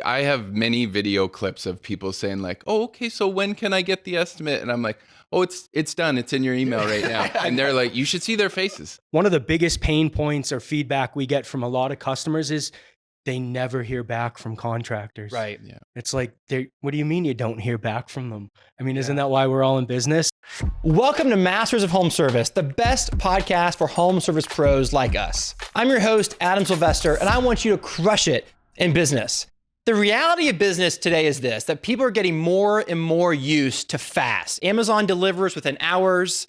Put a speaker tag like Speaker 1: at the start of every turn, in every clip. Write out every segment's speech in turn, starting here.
Speaker 1: I have many video clips of people saying like, "Oh, okay, so when can I get the estimate?" And I'm like, "Oh, it's done. It's in your email right now." And they're like, you should see their faces.
Speaker 2: One of the biggest pain points or feedback we get from a lot of customers is they never hear back from contractors.
Speaker 3: Right.
Speaker 1: Yeah.
Speaker 2: It's like, what do you mean you don't hear back from them? I mean, isn't that why we're all in business?
Speaker 3: Welcome to Masters of Home Service, the best podcast for home service pros like us. I'm your host, Adam Sylvester, and I want you to crush it in business. The reality of business today is this, that people are getting more and more used to fast. Amazon delivers within hours.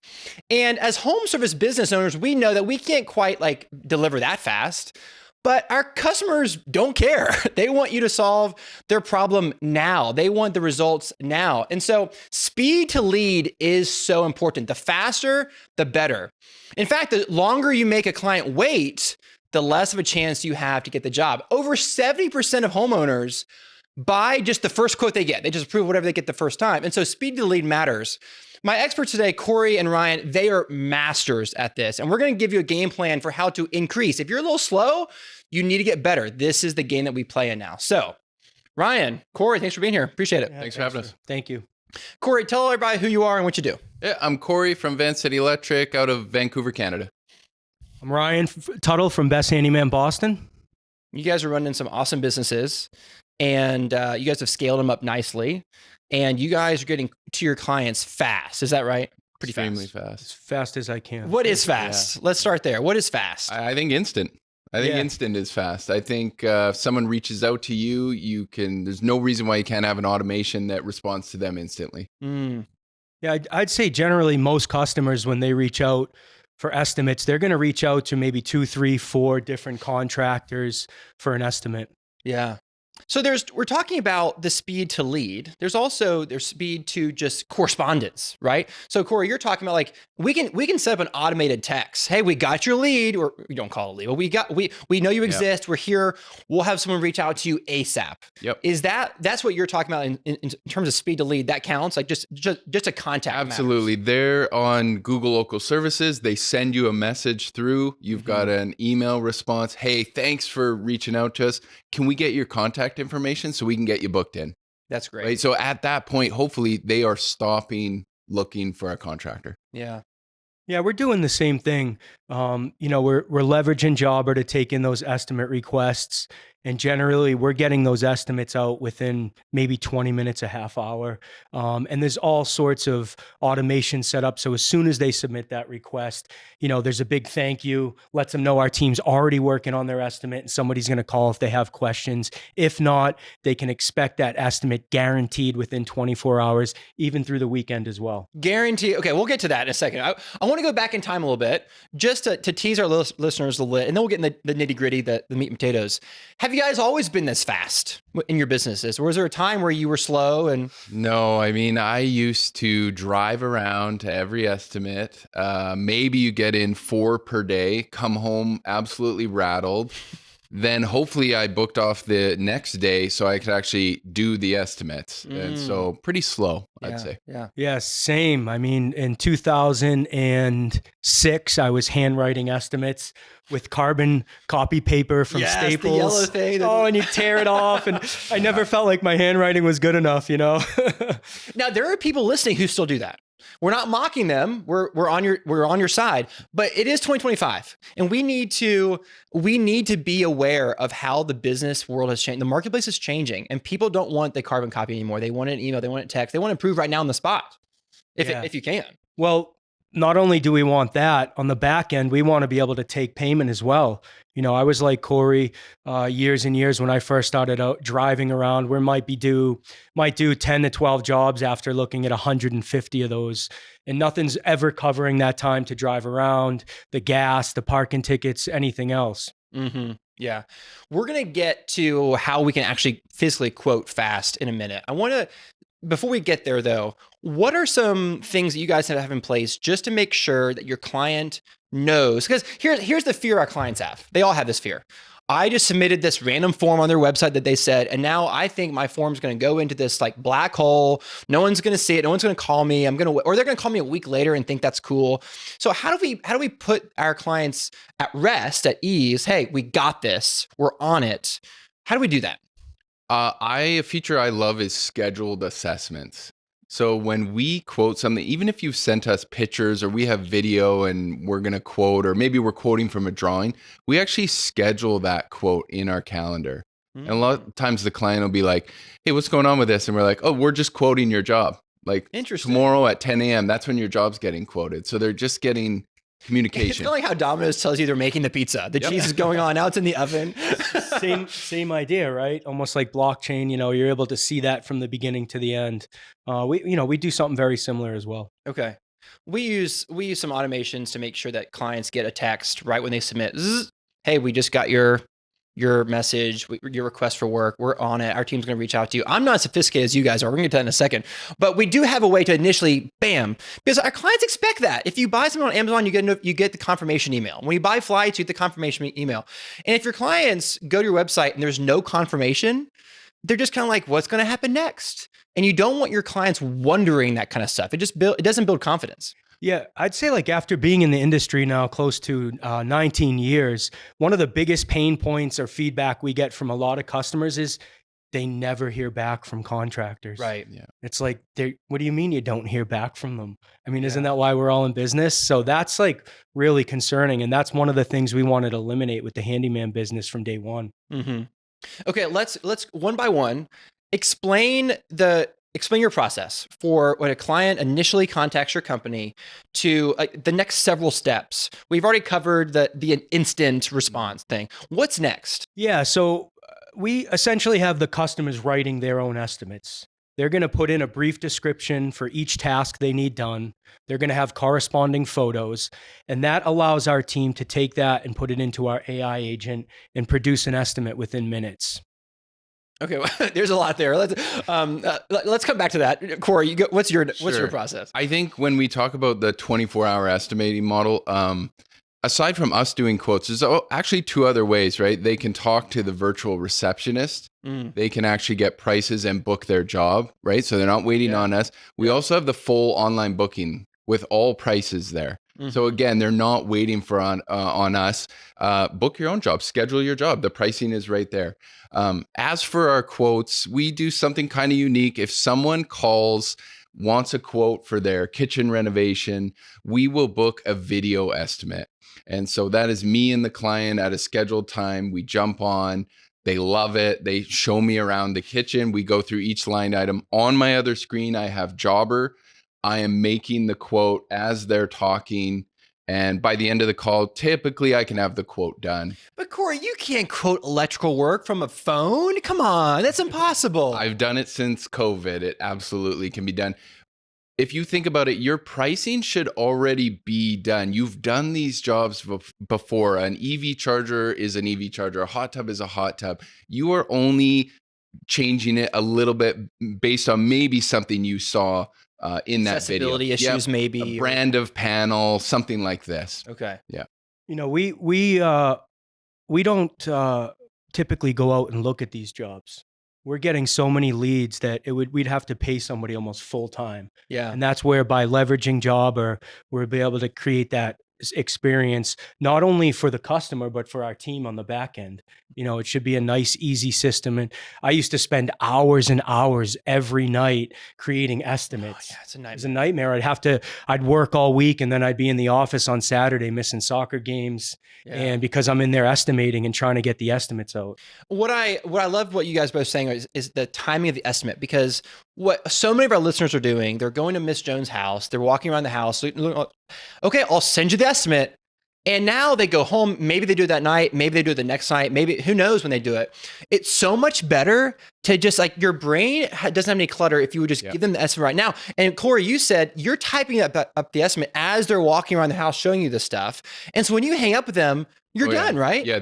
Speaker 3: And as home service business owners, we know that we can't quite deliver that fast. But our customers don't care. They want you to solve their problem now. They want the results now. And so speed to lead is so important. The faster, the better. In fact, the longer you make a client wait, the less of a chance you have to get the job. Over 70% of homeowners buy just the first quote they get. They just approve whatever they get the first time. And so speed to lead matters. My experts today, Cory and Ryaan, they are masters at this. And we're going to give you a game plan for how to increase. If you're a little slow, you need to get better. This is the game that we play in now. So Ryaan, Cory, thanks for being here. Appreciate it.
Speaker 1: Yeah, thanks for having us.
Speaker 2: Thank you.
Speaker 3: Cory, tell everybody who you are and what you do.
Speaker 1: Yeah, I'm Cory from Vancity Electric out of Vancouver, Canada.
Speaker 2: I'm Ryaan Tuttle from Handyman Boston.
Speaker 3: You guys are running some awesome businesses and you guys have scaled them up nicely. And you guys are getting to your clients fast. Is that right? Pretty
Speaker 1: Extremely
Speaker 3: fast.
Speaker 2: As fast as I can.
Speaker 3: What is fast? Let's start there. What is fast?
Speaker 1: I think instant. I think instant is fast. I think if someone reaches out to you, there's no reason why you can't have an automation that responds to them instantly.
Speaker 2: Yeah, I'd say generally most customers, when they reach out for estimates, they're going to reach out to maybe 2, 3, 4 different contractors for an estimate.
Speaker 3: Yeah. So we're talking about the speed to lead. There's speed to just correspondence, right? So Cory, you're talking about we can set up an automated text. Hey, we got your lead, or we don't call it a lead, but we know you exist. Yep. We're here. We'll have someone reach out to you ASAP.
Speaker 1: Yep.
Speaker 3: That's what you're talking about in terms of speed to lead? That counts, just a contact.
Speaker 1: Absolutely.
Speaker 3: Matters.
Speaker 1: They're on Google Local Services. They send you a message through. You've got an email response. Hey, thanks for reaching out to us. Can we get your contact information so we can get you booked in?
Speaker 3: That's great.
Speaker 1: Right? So at that point, hopefully they are stopping looking for a contractor.
Speaker 3: Yeah.
Speaker 2: Yeah, we're doing the same thing. We're leveraging Jobber to take in those estimate requests. And generally, we're getting those estimates out within maybe 20 minutes, a half hour. And there's all sorts of automation set up. So as soon as they submit that request, there's a big thank you, lets them know our team's already working on their estimate and somebody's going to call if they have questions. If not, they can expect that estimate guaranteed within 24 hours, even through the weekend as well.
Speaker 3: Guarantee. Okay, we'll get to that in a second. I want to go back in time a little bit just to tease our listeners a little bit, and then we'll get in the nitty gritty, the meat and potatoes. Have you guys always been this fast in your businesses? Or was there a time where you were slow? And
Speaker 1: no, I mean, I used to drive around to every estimate. Maybe you get in 4 per day, come home absolutely rattled. Then hopefully I booked off the next day so I could actually do the estimates. And so pretty slow, I'd say.
Speaker 2: Yeah, same. I mean, in 2006, I was handwriting estimates with carbon copy paper from Staples.
Speaker 3: The yellow thing.
Speaker 2: Oh, and you tear it off. And I never felt like my handwriting was good enough,
Speaker 3: Now, there are people listening who still do that. We're not mocking them. We're on your side, but it is 2025, and we need to be aware of how the business world has changed. The marketplace is changing, and people don't want the carbon copy anymore. They want an email. They want it text. They want to improve right now on the spot, if you can.
Speaker 2: Well, not only do we want that, on the back end, we want to be able to take payment as well. I was like Cory years and years when I first started out driving around. We might do 10 to 12 jobs after looking at 150 of those. And nothing's ever covering that time to drive around, the gas, the parking tickets, anything else.
Speaker 3: Mm-hmm. Yeah. We're going to get to how we can actually physically quote fast in a minute. Before we get there though, what are some things that you guys have in place just to make sure that your client knows? Because here's the fear our clients have. They all have this fear. I just submitted this random form on their website that they said, and now I think my form's going to go into this black hole. No one's going to see it. No one's going to call me. Or they're going to call me a week later and think that's cool. So how do we put our clients at rest, at ease? Hey, we got this. We're on it. How do we do that?
Speaker 1: A feature I love is scheduled assessments. So when we quote something, even if you've sent us pictures or we have video and we're going to quote, or maybe we're quoting from a drawing, we actually schedule that quote in our calendar. And a lot of times the client will be like, hey, what's going on with this? And we're like, oh, we're just quoting your job. Like tomorrow at 10 a.m., that's when your job's getting quoted. So they're just getting communication.
Speaker 3: It's kind of like how Domino's tells you they're making the pizza. The cheese is going on. Now it's in the oven.
Speaker 2: Same idea, right? Almost like blockchain, you're able to see that from the beginning to the end. We do something very similar as well.
Speaker 3: Okay. We use some automations to make sure that clients get a text right when they submit. Zzz, hey, we just got your message, your request for work. We're on it. Our team's going to reach out to you. I'm not as sophisticated as you guys are. We're going to get to that in a second. But we do have a way to initially, bam, because our clients expect that. If you buy something on Amazon, you get the confirmation email. When you buy flights, you get the confirmation email. And if your clients go to your website and there's no confirmation, they're just kind of like, what's going to happen next? And you don't want your clients wondering that kind of stuff. It doesn't build confidence.
Speaker 2: Yeah, I'd say like after being in the industry now close to 19 years, one of the biggest pain points or feedback we get from a lot of customers is they never hear back from contractors.
Speaker 3: Right.
Speaker 1: Yeah.
Speaker 2: It's like, what do you mean you don't hear back from them? I mean, isn't that why we're all in business? So that's like really concerning. And that's one of the things we wanted to eliminate with the handyman business from day one.
Speaker 3: Mm-hmm. Okay, let's one by one explain your process for when a client initially contacts your company to the next several steps. We've already covered the instant response thing. What's next?
Speaker 2: Yeah, so we essentially have the customers writing their own estimates. They're going to put in a brief description for each task they need done. They're going to have corresponding photos, and that allows our team to take that and put it into our AI agent and produce an estimate within minutes.
Speaker 3: Okay, well, there's a lot there. Let's come back to that. Cory, what's your process?
Speaker 1: I think when we talk about the 24-hour estimating model, aside from us doing quotes, there's actually two other ways, right? They can talk to the virtual receptionist. They can actually get prices and book their job, right? So they're not waiting on us. We also have the full online booking with all prices there. So again, they're not waiting for on us. Book your own job, schedule your job. The pricing is right there. As for our quotes, we do something kind of unique. If someone wants a quote for their kitchen renovation, we will book a video estimate. And so that is me and the client at a scheduled time. We jump on. They love it. They show me around the kitchen. We go through each line item. On my other screen, I have Jobber. I am making the quote as they're talking. And by the end of the call, typically I can have the quote done.
Speaker 3: But Cory, you can't quote electrical work from a phone. Come on, that's impossible.
Speaker 1: I've done it since COVID. It absolutely can be done. If you think about it, your pricing should already be done. You've done these jobs before. An EV charger is an EV charger. A hot tub is a hot tub. You are only changing it a little bit based on maybe something you saw in that video.
Speaker 3: Accessibility issues, maybe.
Speaker 1: A brand of panel, something like this.
Speaker 3: Okay.
Speaker 1: Yeah.
Speaker 2: We don't typically go out and look at these jobs. We're getting so many leads that we'd have to pay somebody almost full time.
Speaker 3: Yeah.
Speaker 2: And that's where by leveraging Jobber, we'll be able to create that experience, not only for the customer, but for our team on the back end. It should be a nice, easy system. And I used to spend hours and hours every night creating estimates.
Speaker 3: Oh, yeah, it's a nightmare.
Speaker 2: It was a nightmare. I'd work all week and then I'd be in the office on Saturday missing soccer games. Yeah. And because I'm in there estimating and trying to get the estimates out.
Speaker 3: What I love what you guys both saying is the timing of the estimate, because what so many of our listeners are doing, they're going to Miss Jones' house, they're walking around the house. Okay, I'll send you the estimate. And now they go home. Maybe they do it that night. Maybe they do it the next night. Maybe who knows when they do it. It's so much better to just your brain doesn't have any clutter if you would just give them the estimate right now. And Cory, you said you're typing up the estimate as they're walking around the house showing you this stuff. And so when you hang up with them, you're done, right?
Speaker 1: Yeah,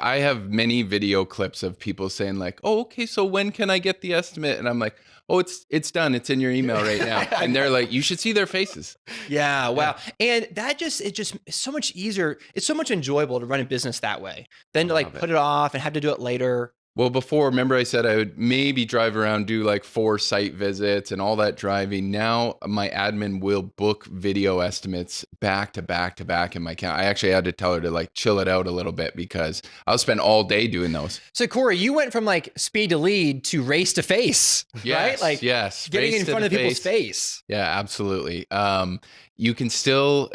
Speaker 1: I have many video clips of people saying like, "Oh, okay, so when can I get the estimate?" And I'm like, "Oh, it's done. It's in your email right now." And they're like, you should see their faces.
Speaker 3: Yeah, wow. And that it's so much easier. It's so much enjoyable to run a business that way than to put it off and have to do it later.
Speaker 1: Well, before, remember I said I would maybe drive around, do like 4 site visits and all that driving. Now my admin will book video estimates back to back to back in my account. I actually had to tell her to like chill it out a little bit because I'll spend all day doing those.
Speaker 3: So Cory, you went from like speed to lead to race to face, right? Like
Speaker 1: yes,
Speaker 3: getting in front of people's face.
Speaker 1: Yeah, absolutely. You can still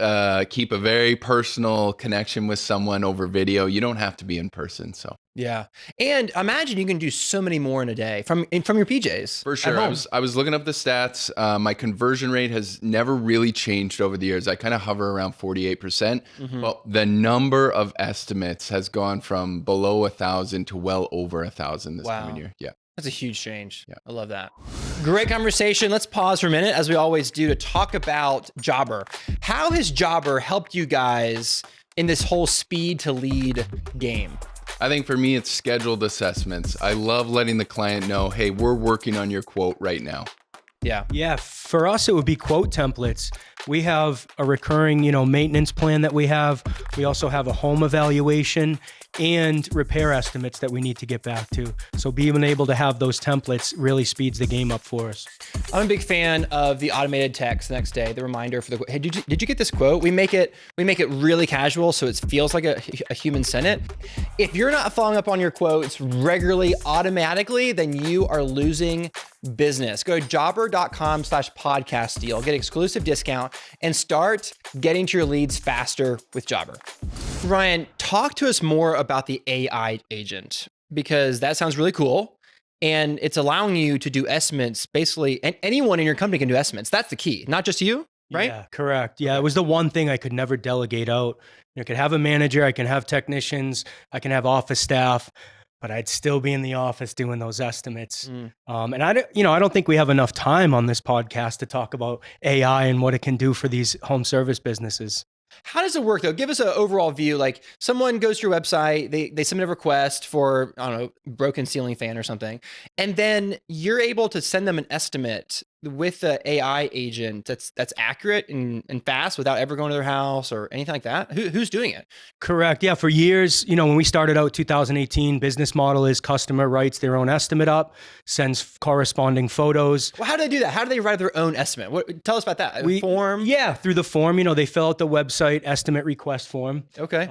Speaker 1: keep a very personal connection with someone over video. You don't have to be in person. So
Speaker 3: yeah, and imagine you can do so many more in a day from your PJs.
Speaker 1: for sure, I was looking up the stats. My conversion rate has never really changed over the years. I kind of hover around 48%. Well, the number of estimates has gone from below 1,000 to well over 1,000 this coming year. Yeah.
Speaker 3: That's a huge change. Yeah. I love that. Great conversation. Let's pause for a minute, as we always do, to talk about Jobber. How has Jobber helped you guys in this whole speed to lead game?
Speaker 1: I think for me, it's scheduled assessments. I love letting the client know, hey, we're working on your quote right now.
Speaker 3: Yeah.
Speaker 2: Yeah. For us, it would be quote templates. We have a recurring, maintenance plan that we have. We also have a home evaluation and repair estimates that we need to get back to. So being able to have those templates really speeds the game up for us.
Speaker 3: I'm a big fan of the automated text the next day, the reminder for the, hey, did you get this quote? We make it really casual so it feels like a human sent it. If you're not following up on your quotes regularly, automatically, then you are losing business. Go to jobber.com/podcast deal, get exclusive discount, and start getting to your leads faster with Jobber. Ryaan, talk to us more about the AI agent, because that sounds really cool. And it's allowing you to do estimates. Basically, anyone in your company can do estimates. That's the key, not just you, right?
Speaker 2: Yeah, correct. Yeah, it was the one thing I could never delegate out. I could have a manager, I can have technicians, I can have office staff, but I'd still be in the office doing those estimates. And I don't think we have enough time on this podcast to talk about AI and what it can do for these home service businesses.
Speaker 3: How does it work though? Give us an overall view. Like someone goes to your website, they submit a request for, I don't know, broken ceiling fan or something. And then you're able to send them an estimate with the AI agent that's accurate and fast without ever going to their house or anything like that. Who's doing it?
Speaker 2: Correct. Yeah. For years, when we started out 2018, business model is customer writes their own estimate up, sends corresponding photos.
Speaker 3: Well, how do they do that? How do they write their own estimate? Tell us about that. Form?
Speaker 2: Yeah. Through the form, they fill out the website estimate request form.
Speaker 3: Okay.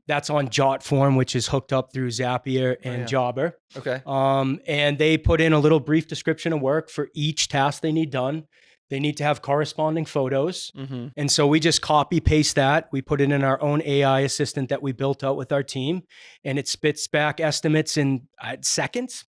Speaker 2: That's on Jot form, which is hooked up through Zapier and Jobber.
Speaker 3: Okay.
Speaker 2: And they put in a little brief description of work for each task they need done. They need to have corresponding photos. And so we just copy paste that. We put it in our own AI assistant that we built out with our team, and it spits back estimates in seconds.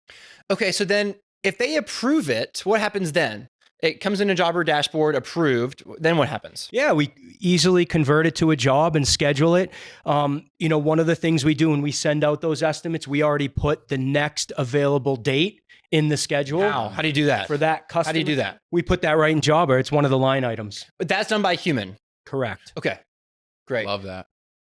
Speaker 3: Okay. So then if they approve it, what happens then? It comes in a Jobber dashboard, approved. Then what happens?
Speaker 2: Yeah, we easily convert it to a job and schedule it. One of the things we do when we send out those estimates, we already put the next available date in the schedule.
Speaker 3: Wow. How do you do that?
Speaker 2: For that customer.
Speaker 3: How do you do that?
Speaker 2: We put that right in Jobber. It's one of the line items.
Speaker 3: But that's done by a human.
Speaker 2: Correct.
Speaker 3: Okay. Great.
Speaker 1: Love that.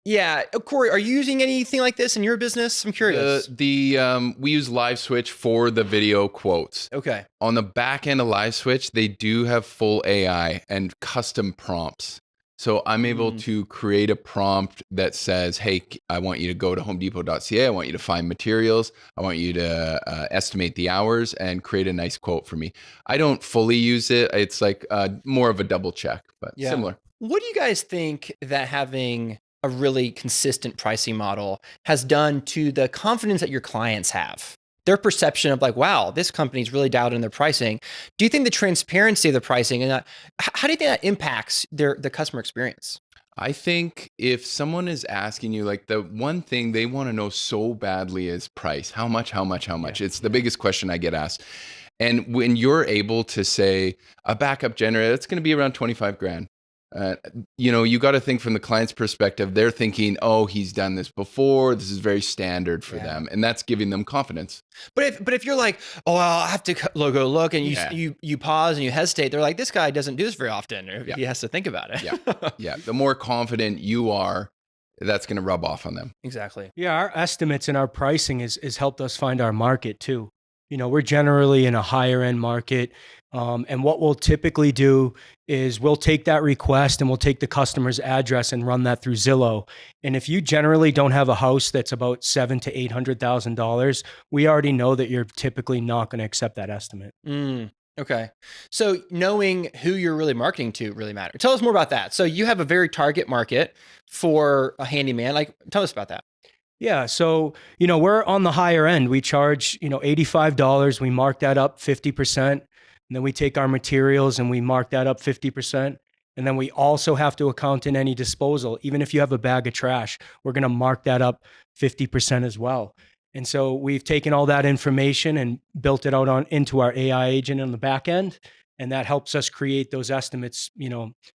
Speaker 3: Yeah. Cory, are you using anything like this in your business? I'm curious.
Speaker 1: We use LiveSwitch for the video quotes.
Speaker 3: Okay.
Speaker 1: On the back end of LiveSwitch, they do have full AI and custom prompts. So I'm able to create a prompt that says, hey, I want you to go to homedepot.ca. I want you to find materials. I want you to estimate the hours and create a nice quote for me. I don't fully use it. It's like more of a double check, but similar.
Speaker 3: What do you guys think that having a really consistent pricing model has done to the confidence that your clients have? Their perception of like, wow, this company's really dialed in their pricing. Do you think the transparency of the pricing and how do you think that impacts the customer experience?
Speaker 1: I think if someone is asking you, like the one thing they want to know so badly is price. How much? It's the biggest question I get asked. And when you're able to say a backup generator, it's going to be around 25 grand. You got to think from the client's perspective. They're thinking, oh, he's done this before. This is very standard for them. And that's giving them confidence.
Speaker 3: But if you're like, oh, well, I have to go look and you pause and you hesitate, they're like, this guy doesn't do this very often. Or he has to think about it.
Speaker 1: Yeah. The more confident you are, that's going to rub off on them.
Speaker 3: Exactly.
Speaker 2: Yeah. Our estimates and our pricing has helped us find our market too. We're generally in a higher end market. And what we'll typically do is we'll take that request and we'll take the customer's address and run that through Zillow. And if you generally don't have a house that's about $700,000 to $800,000, we already know that you're typically not going to accept that estimate.
Speaker 3: Okay. So knowing who you're really marketing to really matters. Tell us more about that. So you have a very target market for a handyman. Like, tell us about that.
Speaker 2: Yeah. So, we're on the higher end. We charge, $85. We mark that up 50%. And then we take our materials and we mark that up 50%. And then we also have to account in any disposal. Even if you have a bag of trash, we're going to mark that up 50% as well. And so we've taken all that information and built it out into our AI agent on the back end. And that helps us create those estimates,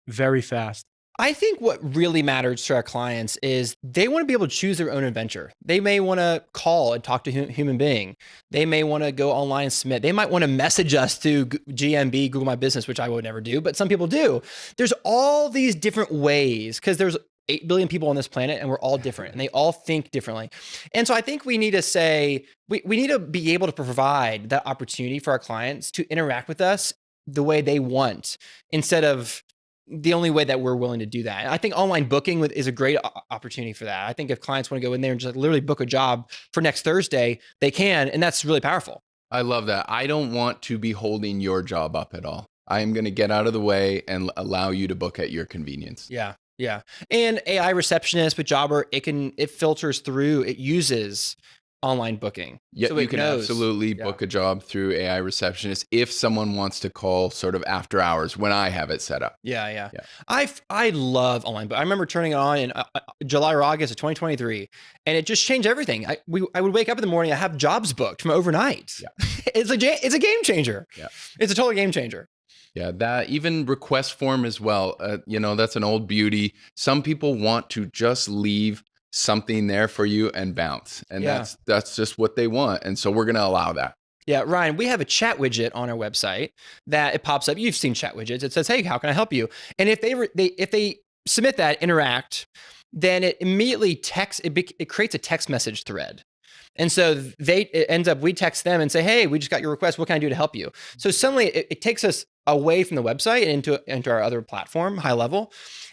Speaker 2: very fast.
Speaker 3: I think what really matters to our clients is they want to be able to choose their own adventure. They may want to call and talk to a human being. They may want to go online and submit. They might want to message us through GMB, Google My Business, which I would never do, but some people do. There's all these different ways because there's 8 billion people on this planet and we're all different and they all think differently. And so I think we need to say, we need to be able to provide that opportunity for our clients to interact with us the way they want instead of the only way that we're willing to do that. And I think online booking is a great opportunity for that. I think if clients want to go in there and just literally book a job for next Thursday, they can, and that's really powerful.
Speaker 1: I love that. I don't want to be holding your job up at all. I am going to get out of the way and allow you to book at your convenience.
Speaker 3: Yeah. Yeah. And AI receptionist with Jobber, it filters through, it uses online booking.
Speaker 1: Yeah,
Speaker 3: so
Speaker 1: you can absolutely book a job through AI receptionist if someone wants to call sort of after hours when I have it set up.
Speaker 3: Yeah. I love online, but I remember turning it on in July or August of 2023, and it just changed everything. I would wake up in the morning, I have jobs booked from overnight. Yeah. It's a game changer. Yeah. It's a total game changer.
Speaker 1: Yeah, that even request form as well. That's an old beauty. Some people want to just leave something there for you and bounce. And that's just what they want. And so we're going to allow that.
Speaker 3: Yeah, Ryan, we have a chat widget on our website that it pops up. You've seen chat widgets. It says, "Hey, how can I help you?" And if they submit that, interact, then it immediately it creates a text message thread. And so we text them and say, "Hey, we just got your request. What can I do to help you?" So suddenly it takes us away from the website and into our other platform, high level.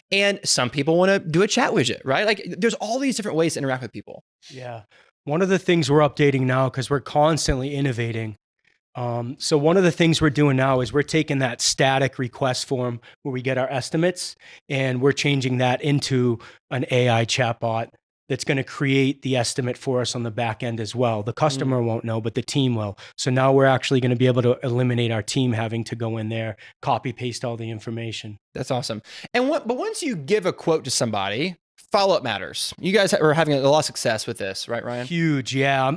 Speaker 3: And some people want to do a chat widget, right? Like there's all these different ways to interact with people.
Speaker 2: Yeah. One of the things we're updating now, because we're constantly innovating. So one of the things we're doing now is we're taking that static request form where we get our estimates and we're changing that into an AI chatbot that's going to create the estimate for us on the back end as well. The customer won't know, but the team will. So now we're actually going to be able to eliminate our team having to go in there, copy, paste all the information.
Speaker 3: That's awesome. But once you give a quote to somebody, follow-up matters. You guys are having a lot of success with this, right, Ryan?
Speaker 2: Huge, yeah.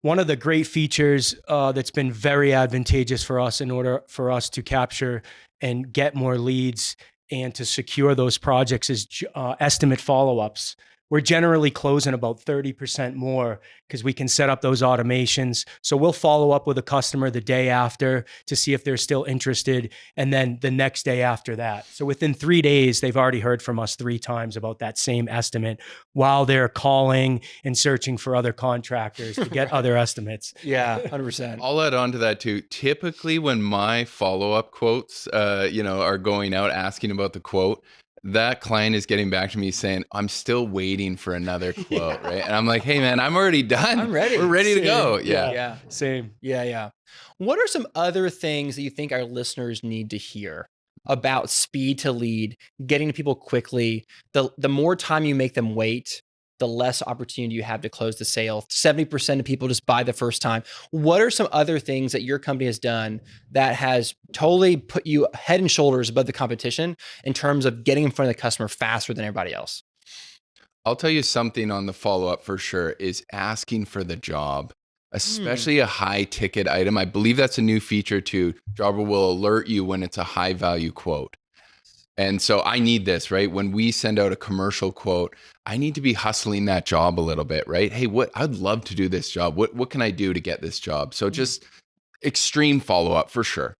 Speaker 2: One of the great features that's been very advantageous for us in order for us to capture and get more leads and to secure those projects is estimate follow-ups. We're generally closing about 30% more because we can set up those automations. So we'll follow up with a customer the day after to see if they're still interested, and then the next day after that. So within 3 days, they've already heard from us 3 times about that same estimate while they're calling and searching for other contractors to get other estimates.
Speaker 3: Yeah, 100%.
Speaker 1: I'll add on to that too. Typically when my follow-up quotes, are going out asking about the quote, that client is getting back to me saying, "I'm still waiting for another quote," right? And I'm like, "Hey man, I'm already done.
Speaker 3: I'm ready.
Speaker 1: We're ready to go."
Speaker 3: Yeah.
Speaker 2: Same.
Speaker 3: Yeah. What are some other things that you think our listeners need to hear about speed to lead, getting to people quickly? The more time you make them wait, the less opportunity you have to close the sale. 70% of people just buy the first time. What are some other things that your company has done that has totally put you head and shoulders above the competition in terms of getting in front of the customer faster than everybody else?
Speaker 1: I'll tell you something on the follow-up for sure is asking for the job, especially a high ticket item. I believe that's a new feature too. Jobber will alert you when it's a high value quote. And so I need this, right? When we send out a commercial quote, I need to be hustling that job a little bit, right? Hey, I'd love to do this job. What can I do to get this job? So just extreme follow-up for sure.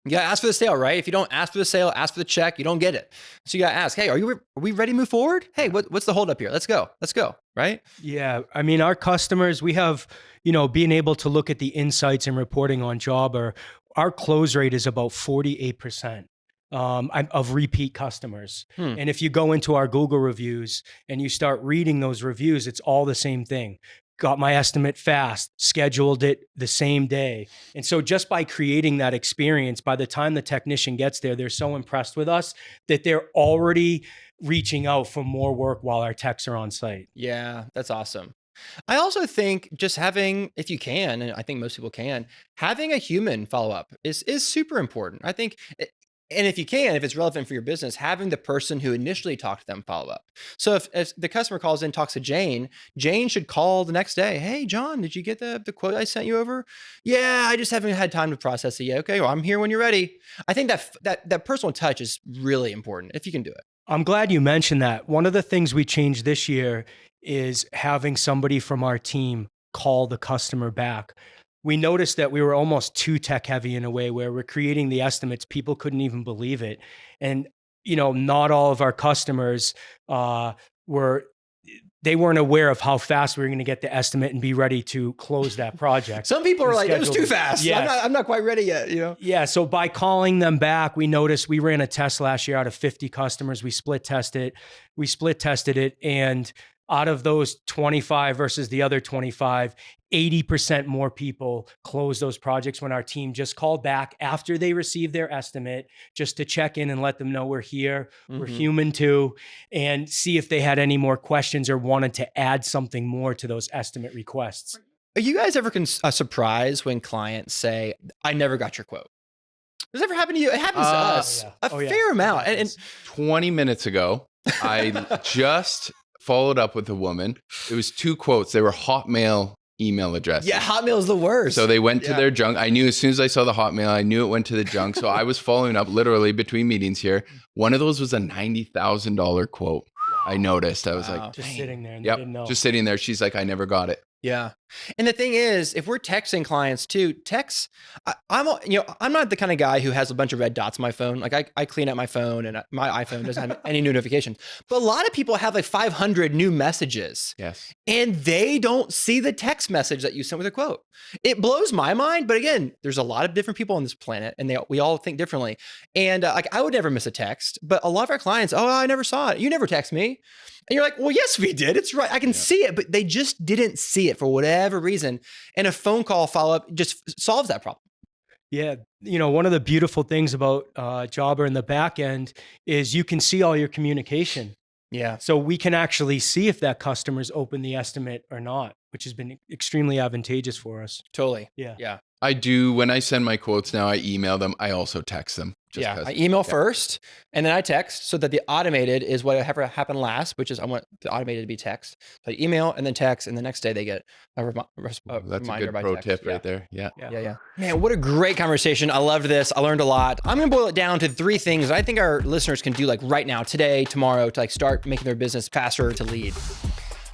Speaker 3: You got to ask for the sale, right? If you don't ask for the sale, ask for the check, you don't get it. So you got to ask, hey, are we ready to move forward? Hey, what's the holdup here? Let's go, right? Yeah.
Speaker 2: I mean, our customers, we have, being able to look at the insights and reporting on Jobber, our close rate is about 48%. Of repeat customers. And if you go into our Google reviews and you start reading those reviews, it's all the same thing. Got my estimate fast, scheduled it the same day. And so just by creating that experience, by the time the technician gets there, they're so impressed with us that they're already reaching out for more work while our techs are on site.
Speaker 3: Yeah, that's awesome. I also think just having, if you can, and I think most people can, having a human follow up is super important. I think, and if you can, if it's relevant for your business, having the person who initially talked to them follow up. So if the customer calls in, talks to Jane should call the next day. Hey, John, did you get the quote I sent you over? Yeah, I just haven't had time to process it yet. Okay, well, I'm here when you're ready. I think that personal touch is really important if you can do it.
Speaker 2: I'm glad you mentioned that. One of the things we changed this year is having somebody from our team call the customer back. We noticed that we were almost too tech heavy in a way where we're creating the estimates. People couldn't even believe it. And, not all of our customers they weren't aware of how fast we were going to get the estimate and be ready to close that project.
Speaker 3: Some people are like, it was too fast. Yes. I'm not quite ready yet.
Speaker 2: Yeah. So by calling them back, we noticed we ran a test last year out of 50 customers. We split tested it. And out of those 25 versus the other 25, 80% more people closed those projects when our team just called back after they received their estimate, just to check in and let them know we're here, we're human too, and see if they had any more questions or wanted to add something more to those estimate requests.
Speaker 3: Are you guys ever surprised when clients say, I never got your quote? Does it ever happen to you? It happens to us a fair amount. And
Speaker 1: 20 minutes ago, I just followed up with a woman. It was 2 quotes. They were Hotmail email addresses.
Speaker 3: Yeah, Hotmail is the worst.
Speaker 1: So they went to their junk. I knew as soon as I saw the Hotmail, I knew it went to the junk. So I was following up literally between meetings here. One of those was a $90,000 quote. I noticed. I was like,
Speaker 2: just sitting there. And
Speaker 1: yep,
Speaker 2: they didn't know.
Speaker 1: just sitting there. She's like, I never got it.
Speaker 3: Yeah. And the thing is, if we're texting clients too, I'm not the kind of guy who has a bunch of red dots on my phone. Like I clean up my phone and my iPhone doesn't have any new notifications. But a lot of people have like 500 new messages.
Speaker 1: Yes.
Speaker 3: And they don't see the text message that you sent with a quote. It blows my mind. But again, there's a lot of different people on this planet and we all think differently. And I would never miss a text, but a lot of our clients, I never saw it. You never text me. And you're like, well, yes, we did. It's right. I can see it, but they just didn't see it for whatever reason. And a phone call follow-up just solves that problem.
Speaker 2: Yeah. One of the beautiful things about Jobber in the back end is you can see all your communication.
Speaker 3: Yeah.
Speaker 2: So we can actually see if that customer's opened the estimate or not, which has been extremely advantageous for us.
Speaker 3: Totally.
Speaker 2: Yeah.
Speaker 3: Yeah.
Speaker 1: I do. When I send my quotes now, I email them. I also text them.
Speaker 3: I email first and then I text so that the automated is whatever happened last, which is I want the automated to be text. So I email and then text and the next day they get a reminder by text.
Speaker 1: That's a good pro tip right there. Yeah.
Speaker 3: Man, what a great conversation. I loved this. I learned a lot. I'm going to boil it down to 3 things that I think our listeners can do like right now, today, tomorrow to like start making their business faster to lead.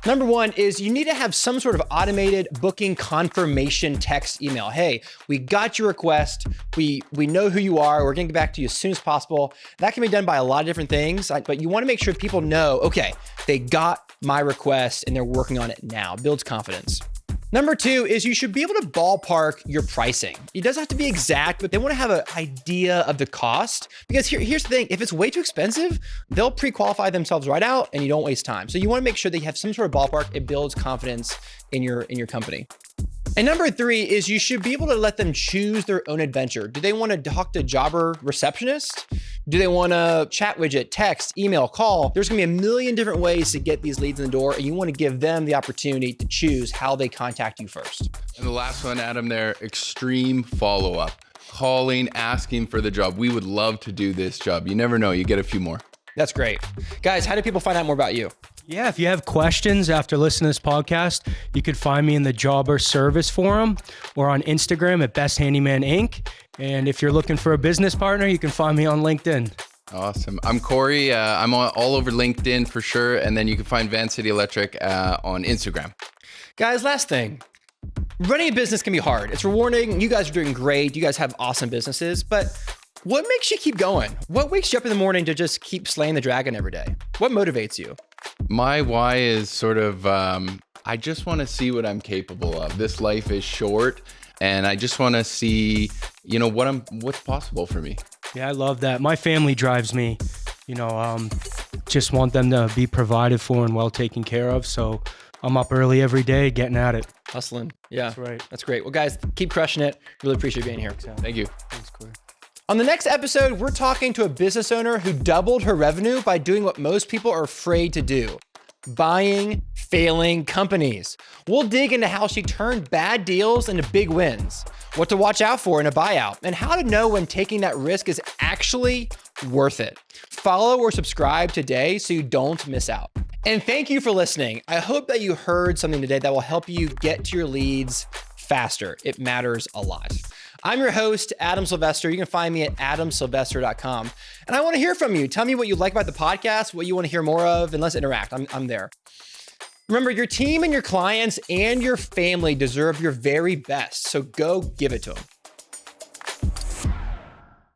Speaker 3: Number 1 is you need to have some sort of automated booking confirmation text email. Hey, we got your request. We know who you are. We're going to get back to you as soon as possible. That can be done by a lot of different things, but you want to make sure people know, okay, they got my request and they're working on it now. Builds confidence. Number 2 is you should be able to ballpark your pricing. It doesn't have to be exact, but they want to have an idea of the cost. Because here's the thing, if it's way too expensive, they'll pre-qualify themselves right out and you don't waste time. So you want to make sure that you have some sort of ballpark. It builds confidence in your company. And number 3 is you should be able to let them choose their own adventure. Do they want to talk to Jobber receptionist? Do they want to chat widget, text, email, call? There's going to be a million different ways to get these leads in the door, and you want to give them the opportunity to choose how they contact you first.
Speaker 1: And the last one, Adam, there, extreme follow-up. Calling, asking for the job. We would love to do this job. You never know. You get a few more.
Speaker 3: That's great. Guys, how do people find out more about you?
Speaker 2: Yeah, if you have questions after listening to this podcast, you could find me in the Jobber Service Forum or on Instagram at Best Handyman Inc. And if you're looking for a business partner, you can find me on LinkedIn.
Speaker 1: Awesome. I'm Cory. I'm all over LinkedIn for sure. And then you can find Vancity Electric on Instagram.
Speaker 3: Guys, last thing. Running a business can be hard. It's rewarding. You guys are doing great. You guys have awesome businesses. But What makes you keep going? What wakes you up in the morning to just keep slaying the dragon every day? What motivates you?
Speaker 1: My why is sort of, I just want to see what I'm capable of. This life is short, and I just want to see, what's possible for me.
Speaker 2: Yeah, I love that. My family drives me, just want them to be provided for and well taken care of. So I'm up early every day getting at it.
Speaker 3: Hustling. Yeah.
Speaker 2: That's right.
Speaker 3: That's great. Well, guys, keep crushing it. Really appreciate being here.
Speaker 1: Thank you.
Speaker 2: Thanks, Cory.
Speaker 3: On the next episode, we're talking to a business owner who doubled her revenue by doing what most people are afraid to do: buying failing companies. We'll dig into how she turned bad deals into big wins, what to watch out for in a buyout, and how to know when taking that risk is actually worth it. Follow or subscribe today so you don't miss out. And thank you for listening. I hope that you heard something today that will help you get to your leads faster. It matters a lot. I'm your host, Adam Sylvester. You can find me at adamsylvester.com. And I want to hear from you. Tell me what you like about the podcast, what you want to hear more of, and let's interact. I'm there. Remember, your team and your clients and your family deserve your very best, so go give it to them.